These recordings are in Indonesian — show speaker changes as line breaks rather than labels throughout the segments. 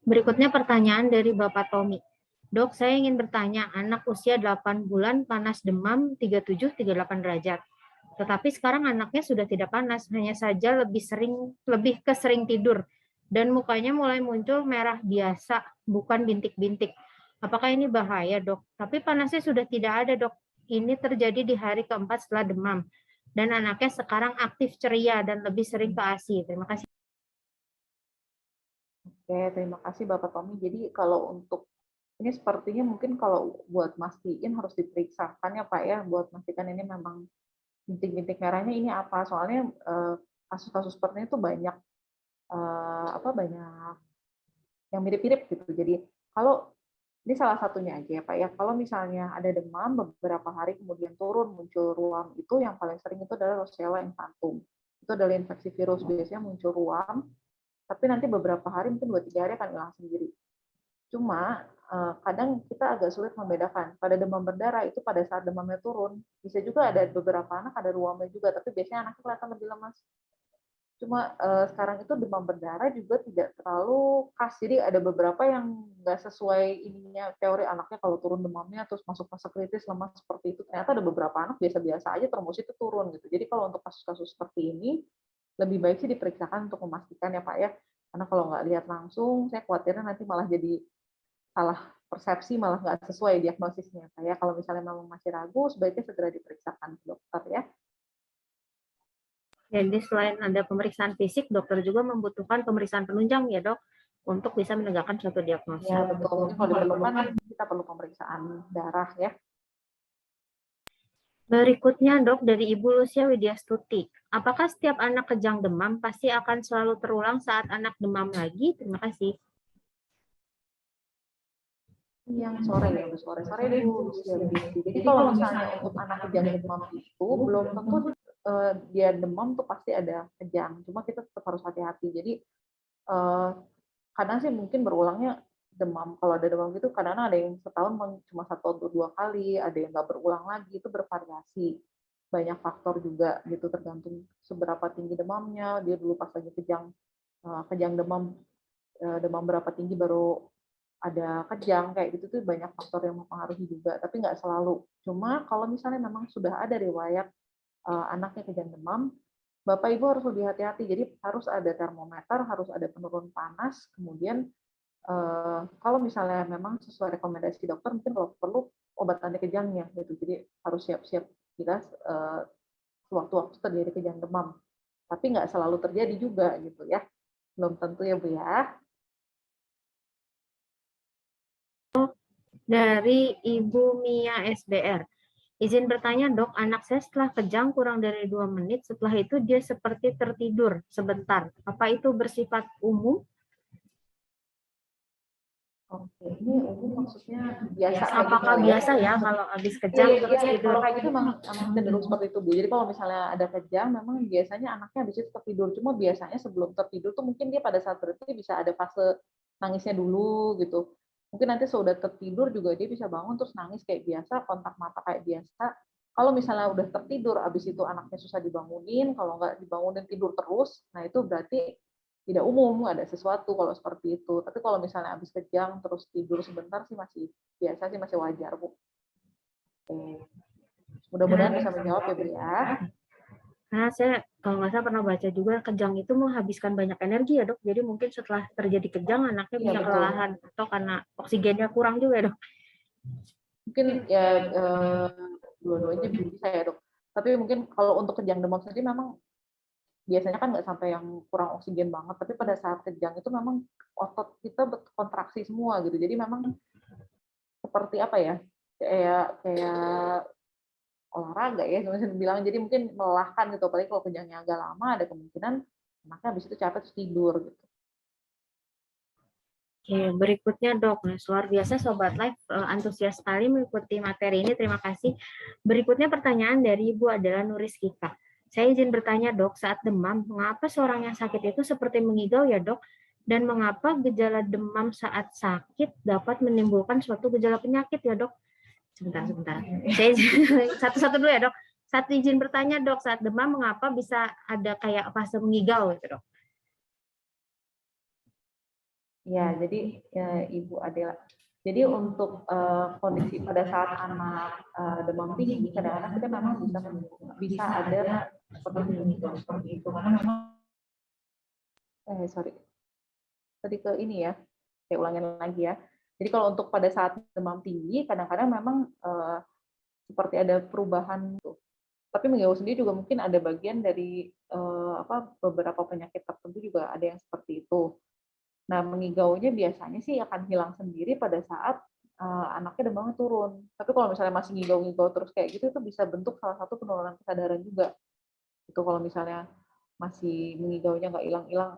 Berikutnya pertanyaan dari Bapak Tommy. Dok, saya ingin bertanya, anak usia 8 bulan panas demam 37-38 derajat. Tetapi sekarang anaknya sudah tidak panas, hanya saja lebih ke sering tidur. Dan mukanya mulai muncul merah biasa, bukan bintik-bintik. Apakah ini bahaya, dok? Tapi panasnya sudah tidak ada, dok. Ini terjadi di hari keempat setelah demam. Dan anaknya sekarang aktif ceria dan lebih sering ke ASI. Terima kasih.
Oke, terima kasih Bapak Tommy. Jadi kalau untuk ini sepertinya mungkin kalau buat mastiin harus diperiksakan ya Pak ya, buat memastikan ini memang bintik-bintik merahnya ini apa. Soalnya kasus-kasus seperti ini tuh banyak banyak yang mirip-mirip gitu. Jadi kalau ini salah satunya aja ya Pak ya. Kalau misalnya ada demam beberapa hari kemudian turun muncul ruam, itu yang paling sering itu adalah Roshella infantum. Itu adalah infeksi virus, biasanya muncul ruam, tapi nanti beberapa hari mungkin 2-3 hari akan hilang sendiri. Cuma kadang kita agak sulit membedakan. Pada demam berdarah itu pada saat demamnya turun, bisa juga ada beberapa anak ada ruamnya juga, tapi biasanya anaknya kelihatan lebih lemas. Cuma sekarang itu demam berdarah juga tidak terlalu khas. Jadi ada beberapa yang nggak sesuai ininya teori anaknya kalau turun demamnya terus masuk fase kritis lemas seperti itu. Ternyata ada beberapa anak biasa-biasa aja termos itu turun gitu. Jadi kalau untuk kasus-kasus seperti ini lebih baik sih diperiksakan untuk memastikan ya Pak ya. Karena kalau nggak lihat langsung, saya khawatirnya nanti malah jadi salah persepsi, malah nggak sesuai diagnosisnya Pak ya. Kalau misalnya memang masih ragu, sebaiknya segera diperiksakan ke dokter ya.
Jadi selain ada pemeriksaan fisik, dokter juga membutuhkan pemeriksaan penunjang ya dok, untuk bisa menegakkan suatu diagnosa.
Ya betul, mungkin kalau diperlukan kita perlu pemeriksaan darah ya.
Berikutnya dok dari Ibu Lucia Widyastuti. Apakah setiap anak kejang demam pasti akan selalu terulang saat anak demam lagi? Terima kasih.
Yang sore ya, sore deh Bu Lucia. Jadi kalau misalnya untuk anak kejang demam itu belum tentu dia demam tuh pasti ada kejang. Cuma kita tetap harus hati-hati. Jadi kadang sih mungkin berulangnya demam. Kalau ada demam gitu kadang ada yang setahun cuma 1 atau 2 kali, ada yang nggak berulang lagi, itu bervariasi. Banyak faktor juga gitu tergantung seberapa tinggi demamnya, dia dulu pas lagi kejang demam berapa tinggi baru ada kejang kayak gitu tuh banyak faktor yang mempengaruhi juga, tapi nggak selalu. Cuma kalau misalnya memang sudah ada riwayat anaknya kejang demam, Bapak Ibu harus lebih hati-hati. Jadi harus ada termometer, harus ada penurun panas, kemudian kalau misalnya memang sesuai rekomendasi dokter, mungkin kalau perlu obat anti kejangnya gitu. Jadi harus siap-siap kita sewaktu-waktu terjadi kejang demam. Tapi nggak selalu terjadi juga gitu ya. Belum tentu ya Bu ya.
Dari Ibu Mia SBR. Izin bertanya dok, anak saya setelah kejang kurang dari 2 menit, setelah itu dia seperti tertidur sebentar. Apa itu bersifat umum?
Oke, ini umum maksudnya biasa.
Apakah
gitu
biasa ya kalau habis kejang terus
Iya,
tidur?
kalau kayak gitu memang cenderung seperti itu Bu. Jadi kalau misalnya ada kejang, memang biasanya anaknya habis itu tertidur. Cuma biasanya sebelum tertidur tuh mungkin dia pada saat tertidur bisa ada fase nangisnya dulu gitu. Mungkin nanti sudah tertidur juga dia bisa bangun terus nangis kayak biasa, kontak mata kayak biasa. Kalau misalnya udah tertidur, habis itu anaknya susah dibangunin, kalau nggak dibangunin tidur terus, nah itu berarti tidak umum, ada sesuatu kalau seperti itu. Tapi kalau misalnya habis kejang terus tidur sebentar sih masih biasa sih, masih wajar Bu. Oke. Mudah-mudahan bisa menjawab ya Bu ya.
Karena saya kalau nggak salah pernah baca juga kejang itu menghabiskan banyak energi ya dok. Jadi mungkin setelah terjadi kejang anaknya bisa kelelahan atau karena oksigennya kurang juga dok.
Mungkin ya dua-duanya bisa ya dok. Tapi mungkin kalau untuk kejang demam sendiri memang biasanya kan nggak sampai yang kurang oksigen banget. Tapi pada saat kejang itu memang otot kita kontraksi semua gitu. Jadi memang seperti apa ya? Kayak olahraga ya, bilang. Jadi mungkin melelahkan gitu. Apalagi kalau kejangnya agak lama, ada kemungkinan anaknya habis itu capek terus tidur gitu.
Oke, berikutnya dok, luar biasa Sobat Live, antusias sekali mengikuti materi ini, terima kasih. Berikutnya pertanyaan dari Ibu adalah Nuris Kika. Saya izin bertanya dok, saat demam, mengapa seorang yang sakit itu seperti mengigau ya dok? Dan mengapa gejala demam saat sakit dapat menimbulkan suatu gejala penyakit ya dok? Sebentar. Saya satu-satu dulu ya dok. Satu izin bertanya dok, saat demam mengapa bisa ada kayak fase mengigau gitu dok?
Ya, jadi Ibu Adela. Jadi untuk kondisi pada saat anak demam tinggi, kadang-kadang kita memang bisa ada seperti itu. Karena memang sorry, tadi ke ini ya, saya ulangin lagi ya. Jadi kalau untuk pada saat demam tinggi, kadang-kadang memang seperti ada perubahan. Tapi menggigau sendiri juga mungkin ada bagian dari beberapa penyakit tertentu juga ada yang seperti itu. Nah, mengigaunya biasanya sih akan hilang sendiri pada saat anaknya demamnya turun. Tapi kalau misalnya masih ngigau-ngigau terus kayak gitu, itu bisa bentuk salah satu penurunan kesadaran juga. Itu kalau misalnya masih mengigaunya nggak hilang-hilang,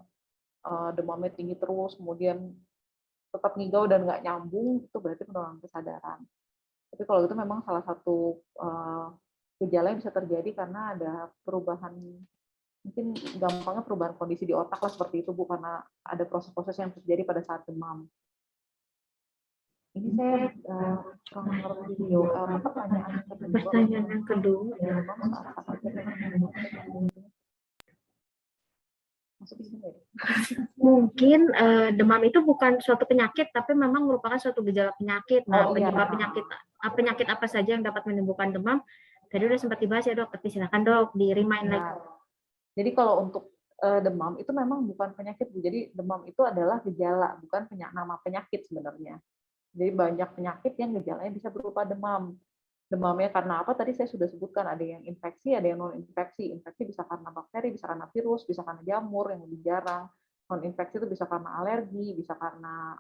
demamnya tinggi terus, kemudian tetap ngigau dan nggak nyambung, itu berarti penurunan kesadaran. Tapi kalau itu memang salah satu gejala yang bisa terjadi karena ada perubahan, mungkin gampangnya perubahan kondisi di otak lah seperti itu, Bu, karena ada proses-proses yang terjadi pada saat demam. Ini saya kurang ngerti pertanyaan kedua.
Pertanyaan yang kedua.
Demam saat apa aja?
Mungkin demam itu bukan suatu penyakit, tapi memang merupakan suatu gejala penyakit. Nah, penyebab penyakit apa saja yang dapat menimbulkan demam? Tadi udah sempat dibahas ya, Dok, tapi silakan, Dok, di-remind lagi.
Jadi kalau untuk demam itu memang bukan penyakit, Bu. Jadi demam itu adalah gejala, bukan nama penyakit sebenarnya. Jadi banyak penyakit yang gejalanya bisa berupa demam. Demamnya karena apa? Tadi saya sudah sebutkan, ada yang infeksi, ada yang non-infeksi. Infeksi bisa karena bakteri, bisa karena virus, bisa karena jamur yang lebih jarang. Non-infeksi itu bisa karena alergi, bisa karena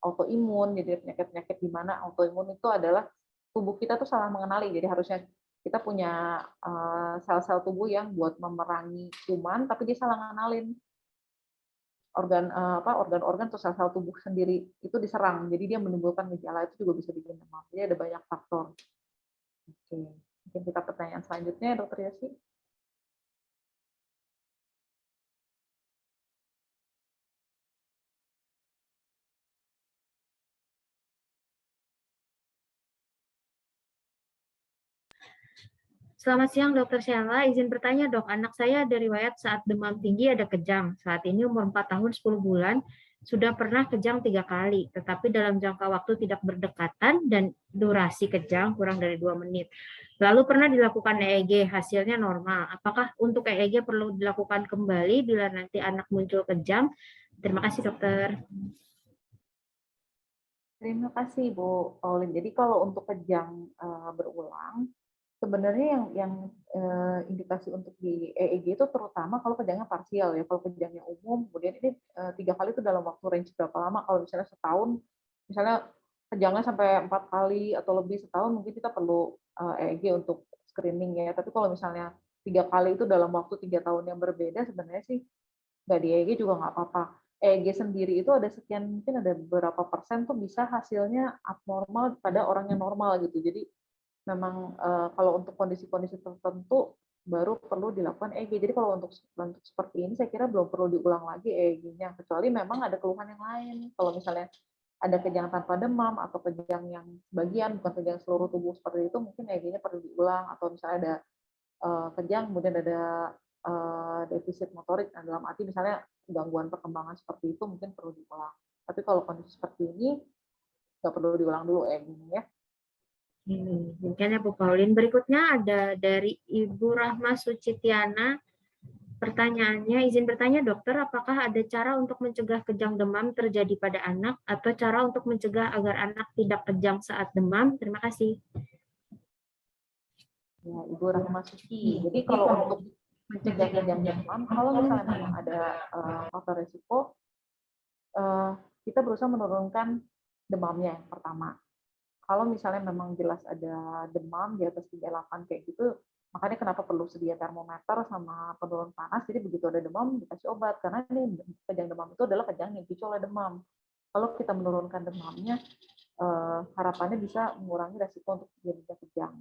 autoimun. Jadi penyakit-penyakit di mana autoimun itu adalah tubuh kita tuh salah mengenali. Jadi harusnya kita punya sel-sel tubuh yang buat memerangi kuman, tapi dia salah ngenalin organ-organ atau sel-sel tubuh sendiri itu diserang. Jadi dia menimbulkan gejala, itu juga bisa bikin demam. Jadi ada banyak faktor. Oke, mungkin kita pertanyaan selanjutnya, Dokter Yasi.
Selamat siang, Dokter Sheila. Izin bertanya, Dok. Anak saya ada riwayat saat demam tinggi ada kejang. Saat ini umur 4 tahun 10 bulan, sudah pernah kejang 3 kali, tetapi dalam jangka waktu tidak berdekatan dan durasi kejang kurang dari 2 menit. Lalu pernah dilakukan EEG, hasilnya normal. Apakah untuk EEG perlu dilakukan kembali bila nanti anak muncul kejang? Terima kasih, Dokter.
Terima kasih, Bu Pauline. Jadi kalau untuk kejang berulang, sebenarnya yang indikasi untuk di EEG itu terutama kalau kejangnya parsial ya. Kalau kejangnya umum, kemudian ini 3 kali itu dalam waktu range berapa lama? Kalau misalnya setahun, misalnya kejangnya sampai 4 kali atau lebih setahun, mungkin kita perlu EEG untuk screening ya. Tapi kalau misalnya 3 kali itu dalam waktu 3 tahun yang berbeda, sebenarnya sih nggak di EEG juga nggak apa-apa. EEG sendiri itu ada sekian, mungkin ada beberapa persen tuh bisa hasilnya abnormal pada orang yang normal gitu. Jadi memang kalau untuk kondisi-kondisi tertentu baru perlu dilakukan EEG. Jadi kalau untuk seperti ini saya kira belum perlu diulang lagi EEG-nya, kecuali memang ada keluhan yang lain. Kalau misalnya ada kejang tanpa demam atau kejang yang sebagian, bukan kejang seluruh tubuh seperti itu, mungkin EEG-nya perlu diulang. Atau misalnya ada kejang kemudian ada defisit motorik, dalam arti misalnya gangguan perkembangan seperti itu mungkin perlu diulang. Tapi kalau kondisi seperti ini nggak perlu diulang dulu EEG-nya ya.
Mungkin ya, Bu Pauline. Berikutnya ada dari Ibu Rahma Sucitiana. Pertanyaannya, izin bertanya, Dokter, apakah ada cara untuk mencegah kejang demam terjadi pada anak atau cara untuk mencegah agar anak tidak kejang saat demam? Terima kasih.
Ya, Ibu Rahma Suci. Jadi kalau untuk mencegah kejang demam, kalau misalnya memang ada faktor resiko, kita berusaha menurunkan demamnya yang pertama. Kalau misalnya memang jelas ada demam di atas 38 kayak gitu, makanya kenapa perlu sedia termometer sama penurun panas. Jadi begitu ada demam dikasih obat, karena ini kejang demam itu adalah kejang yang dipicu oleh demam. Kalau kita menurunkan demamnya, harapannya bisa mengurangi resiko untuk terjadinya kejang.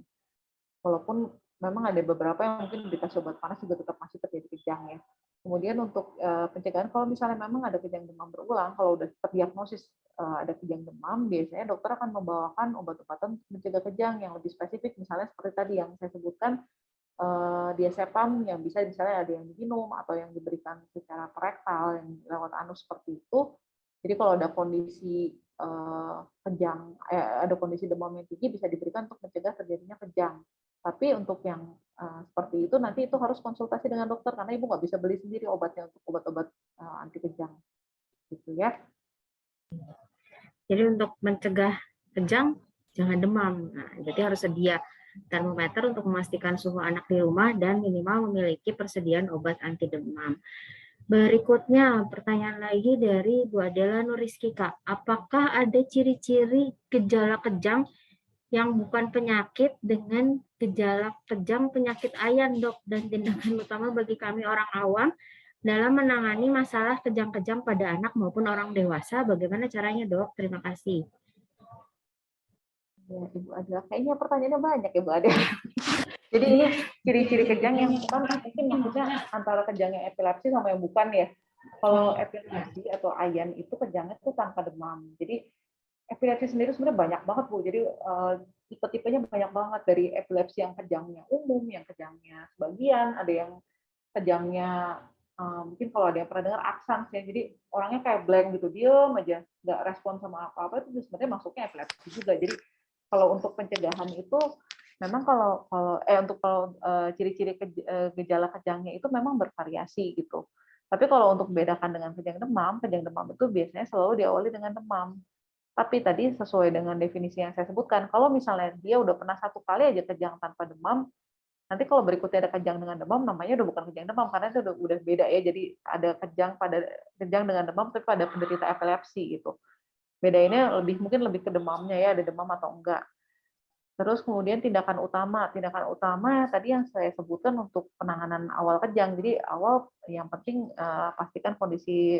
Walaupun memang ada beberapa yang mungkin dikasih obat panas juga tetap masih terjadi kejang ya. Kemudian untuk pencegahan, kalau misalnya memang ada kejang demam berulang, kalau udah terdiagnosis ada kejang demam, biasanya dokter akan membawakan obat-obatan untuk mencegah kejang yang lebih spesifik, misalnya seperti tadi yang saya sebutkan, diazepam yang bisa misalnya ada yang diminum atau yang diberikan secara rektal yang lewat anus seperti itu. Jadi kalau ada kondisi kejang, ada kondisi demam yang tinggi bisa diberikan untuk mencegah terjadinya kejang. Tapi untuk yang seperti itu nanti itu harus konsultasi dengan dokter karena ibu nggak bisa beli sendiri obatnya untuk obat-obat anti kejang, gitu ya.
Jadi untuk mencegah kejang, jangan demam. Nah, berarti harus sedia termometer untuk memastikan suhu anak di rumah dan minimal memiliki persediaan obat anti demam. Berikutnya, pertanyaan lagi dari Bu Adela Nuriski, Kak. Apakah ada ciri-ciri gejala kejang yang bukan penyakit dengan gejala kejang penyakit ayan, Dok? Dan tindakan utama bagi kami orang awam dalam menangani masalah kejang-kejang pada anak maupun orang dewasa, bagaimana caranya, Dok? Terima kasih.
Ya, Ibu Adela, kayaknya pertanyaannya banyak ya, Bu Adela. Jadi ini ciri-ciri kejang yang bukan, mungkin maksudnya antara kejangnya epilepsi sama yang bukan ya. Kalau epilepsi atau ayan itu kejangnya itu tanpa demam. Jadi epilepsi sendiri sebenarnya banyak banget, Bu. Jadi tipe-tipenya banyak banget, dari epilepsi yang kejangnya umum, yang kejangnya sebagian, ada yang kejangnya mungkin kalau ada yang pernah dengar aksans ya. Jadi orangnya kayak blank gitu, diem aja, nggak respon sama apa-apa, itu sebenarnya masuknya epilepsi juga. Jadi kalau untuk pencegahan itu memang untuk ciri-ciri gejala kejangnya itu memang bervariasi gitu. Tapi kalau untuk membedakan dengan kejang demam itu biasanya selalu diawali dengan demam. Tapi tadi sesuai dengan definisi yang saya sebutkan, kalau misalnya dia udah pernah satu kali aja kejang tanpa demam, nanti kalau berikutnya ada kejang dengan demam, namanya udah bukan kejang demam karena itu udah beda ya. Jadi ada kejang dengan demam tapi pada penderita epilepsi gitu. Bedainnya mungkin lebih ke demamnya ya, ada demam atau enggak. Terus kemudian tindakan utama tadi yang saya sebutkan untuk penanganan awal kejang. Jadi awal yang penting pastikan kondisi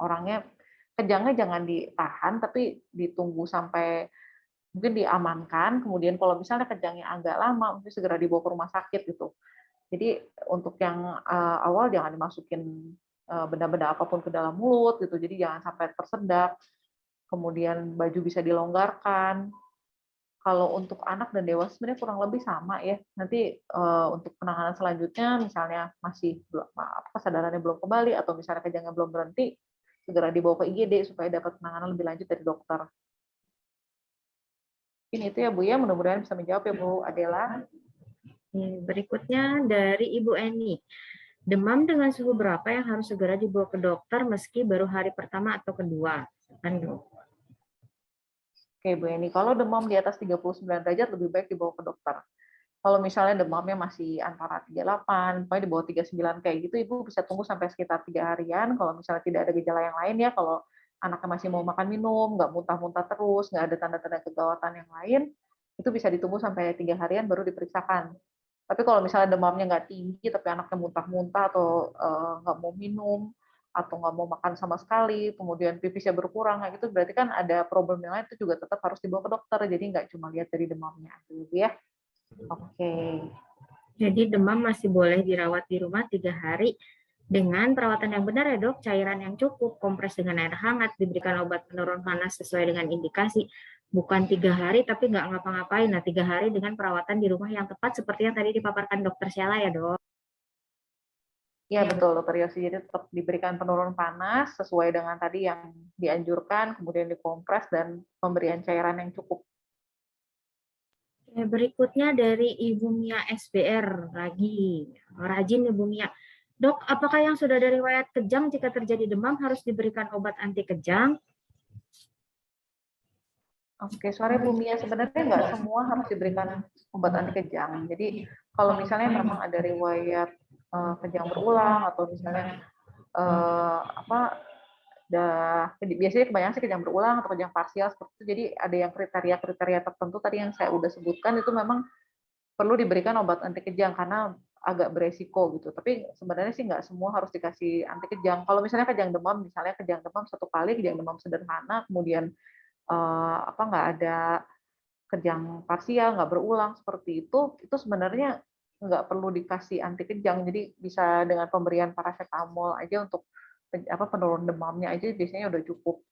orangnya, kejangnya jangan ditahan tapi ditunggu sampai mungkin diamankan. Kemudian kalau misalnya kejangnya agak lama, mungkin segera dibawa ke rumah sakit gitu. Jadi untuk yang awal jangan dimasukin benda-benda apapun ke dalam mulut gitu. Jadi jangan sampai tersedak. Kemudian baju bisa dilonggarkan. Kalau untuk anak dan dewasa sebenarnya kurang lebih sama ya. Nanti untuk penanganan selanjutnya misalnya masih kesadarannya belum kembali atau misalnya kejangnya belum berhenti, segera dibawa ke IGD supaya dapat penanganan lebih lanjut dari dokter. Ini itu ya Bu ya, mudah-mudahan bisa menjawab ya Bu Adela.
Berikutnya dari Ibu Eni. Demam dengan suhu berapa yang harus segera dibawa ke dokter meski baru hari pertama atau kedua? Kan, Dok?
Oke Bu Eni, kalau demam di atas 39 derajat lebih baik dibawa ke dokter. Kalau misalnya demamnya masih antara 38, pokoknya di bawah 39 kayak gitu, Ibu bisa tunggu sampai sekitar 3 harian. Kalau misalnya tidak ada gejala yang lain ya, kalau anaknya masih mau makan minum, nggak muntah-muntah terus, nggak ada tanda-tanda kegawatan yang lain, itu bisa ditunggu sampai 3 harian baru diperiksakan. Tapi kalau misalnya demamnya nggak tinggi, tapi anaknya muntah-muntah atau nggak mau minum, atau nggak mau makan sama sekali, kemudian pipisnya berkurang, kayak gitu, berarti kan ada problem yang lain, itu juga tetap harus dibawa ke dokter. Jadi nggak cuma lihat dari demamnya aja ya. Oke.
Jadi demam masih boleh dirawat di rumah 3 hari dengan perawatan yang benar ya, Dok, cairan yang cukup, kompres dengan air hangat, diberikan obat penurun panas sesuai dengan indikasi. Bukan 3 hari tapi nggak ngapa-ngapain. Nah, 3 hari dengan perawatan di rumah yang tepat seperti yang tadi dipaparkan Dokter Sheila ya, Dok.
Ya betul, Dokter Yosi. Jadi tetap diberikan penurun panas sesuai dengan tadi yang dianjurkan, kemudian dikompres dan pemberian cairan yang cukup.
Berikutnya dari Ibu Mia SBR lagi. Rajin Ibu Mia. Dok, apakah yang sudah ada riwayat kejang jika terjadi demam harus diberikan obat anti kejang?
Oke, sore Bu Mia. Sebenarnya nggak semua harus diberikan obat anti kejang. Jadi kalau misalnya memang ada riwayat kejang berulang atau misalnya biasanya kebanyakan sih kejang berulang atau kejang parsial seperti itu. Jadi ada yang kriteria-kriteria tertentu tadi yang saya udah sebutkan itu memang perlu diberikan obat anti kejang karena agak beresiko gitu. Tapi sebenarnya sih nggak semua harus dikasih anti kejang. Kalau misalnya kejang demam, misalnya kejang demam satu kali, kejang demam sederhana, kemudian nggak ada kejang parsial, nggak berulang seperti itu sebenarnya nggak perlu dikasih anti kejang. Jadi bisa dengan pemberian paracetamol aja untuk penurun demamnya aja biasanya udah cukup.